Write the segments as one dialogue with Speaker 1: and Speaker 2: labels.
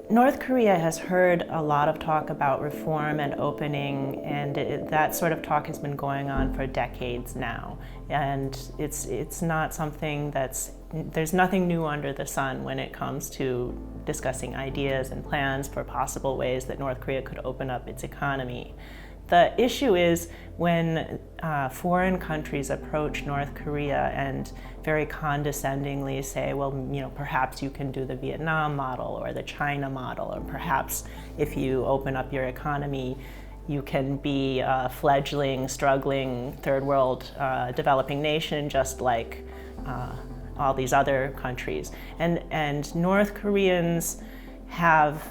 Speaker 1: North Korea has heard a lot of talk about reform and opening, and that sort of talk has been going on for decades now. And it's not something there's nothing new under the sun when it comes to discussing ideas and plans for possible ways that North Korea could open up its economy. The issue is when foreign countries approach North Korea and very condescendingly say, well, perhaps you can do the Vietnam model or the China model, or perhaps if you open up your economy, you can be a fledgling, struggling, third world developing nation just like all these other countries. And North Koreans have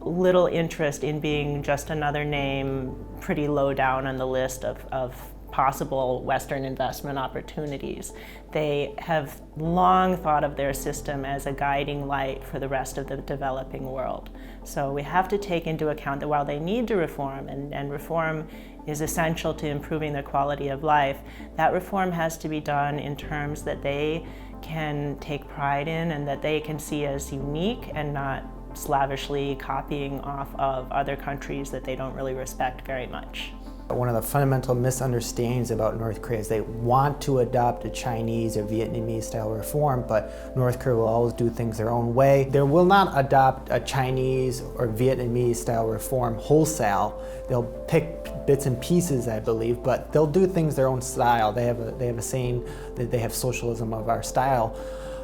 Speaker 1: little interest in being just another name pretty low down on the list of possible Western investment opportunities. They have long thought of their system as a guiding light for the rest of the developing world. So we have to take into account that while they need to reform, and reform is essential to improving their quality of life, that reform has to be done in terms that they can take pride in and that they can see as unique, and not slavishly copying off of other countries that they don't really respect very much.
Speaker 2: One of the fundamental misunderstandings about North Korea is they want to adopt a Chinese or Vietnamese style reform, but North Korea will always do things their own way. They will not adopt a Chinese or Vietnamese style reform wholesale. They'll pick bits and pieces, I believe, but they'll do things their own style. They have a saying that they have socialism of our style,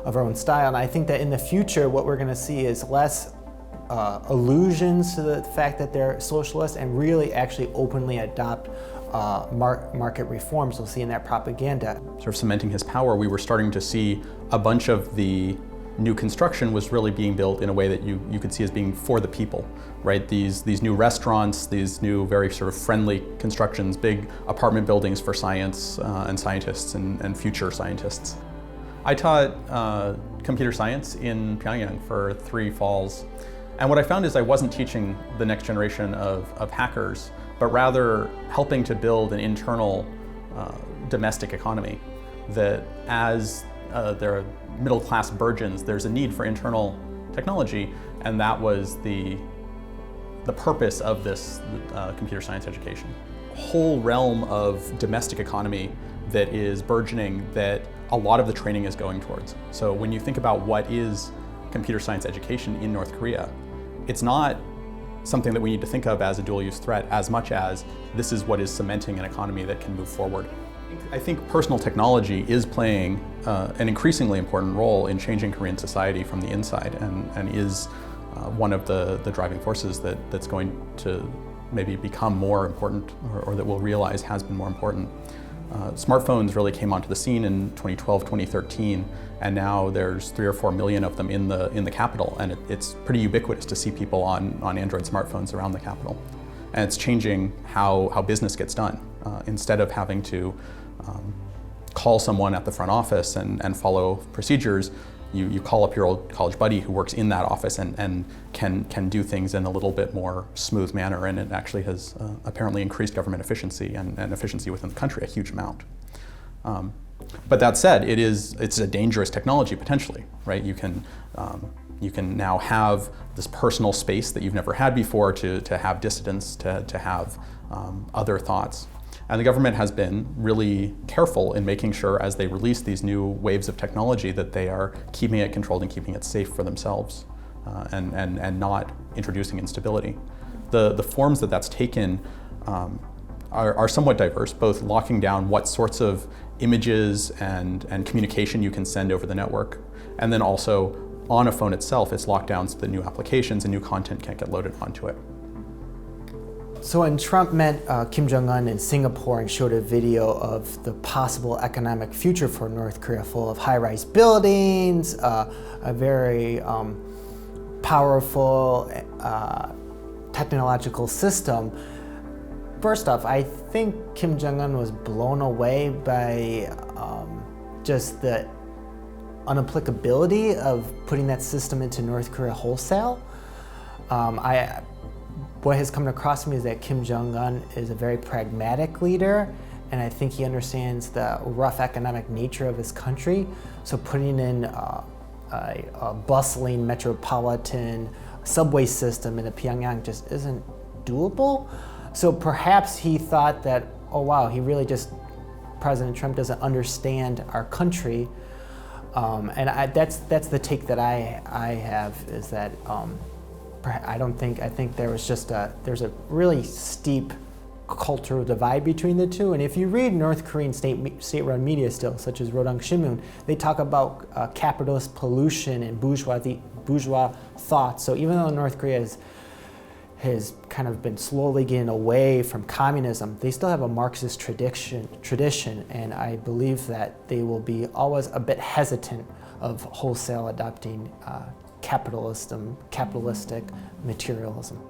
Speaker 2: of our own style, and I think that in the future what we're going to see is less allusions to the fact that they're socialists and really actually openly adopt market reforms. We'll see in that propaganda.
Speaker 3: Sort of cementing his power, we were starting to see a bunch of the new construction was really being built in a way that you could see as being for the people, right? These new restaurants, these new very sort of friendly constructions, big apartment buildings for science and scientists and future scientists. I taught computer science in Pyongyang for 3 falls. And what I found is I wasn't teaching the next generation of hackers, but rather helping to build an internal domestic economy. That as there are middle class burgeons, there's a need for internal technology, and that was the purpose of this computer science education. Whole realm of domestic economy that is burgeoning, that a lot of the training is going towards. So when you think about what is computer science education in North Korea, it's not something that we need to think of as a dual-use threat as much as this is what is cementing an economy that can move forward. I think personal technology is playing an increasingly important role in changing Korean society from the inside, and is one of the driving forces that's going to maybe become more important, or that we'll realize has been more important. Smartphones really came onto the scene in 2012, 2013, and now there's 3 or 4 million of them in the capital, and it's pretty ubiquitous to see people on Android smartphones around the capital. And it's changing how business gets done. Instead of having to call someone at the front office and follow procedures, you call up your old college buddy who works in that office and can do things in a little bit more smooth manner, and it actually has apparently increased government efficiency and efficiency within the country a huge amount. But that said, it's a dangerous technology potentially, right? You can now have this personal space that you've never had before to have dissidence, to have other thoughts. And the government has been really careful in making sure, as they release these new waves of technology, that they are keeping it controlled and keeping it safe for themselves, and not introducing instability. The forms that's taken are somewhat diverse, both locking down what sorts of images and communication you can send over the network, and then also on a phone itself, it's locked down so that new applications and new content can't get loaded onto it.
Speaker 2: So when Trump met Kim Jongun in Singapore and showed a video of the possible economic future for North Korea, full of high-rise buildings, a very powerful technological system, first off, I think Kim Jongun was blown away by just the unapplicability of putting that system into North Korea wholesale. What has come across me is that Kim Jongun is a very pragmatic leader, and I think he understands the rough economic nature of his country. So putting in a bustling metropolitan subway system in Pyongyang just isn't doable. So perhaps he thought that, oh wow, President Trump doesn't understand our country. That's the take that I have, is that I think there's a really steep cultural divide between the two. And if you read North Korean state-run media still, such as Rodong Sinmun, they talk about capitalist pollution and bourgeois thought. So even though North Korea has kind of been slowly getting away from communism, they still have a Marxist tradition, and I believe that they will be always a bit hesitant of wholesale adopting capitalistic materialism.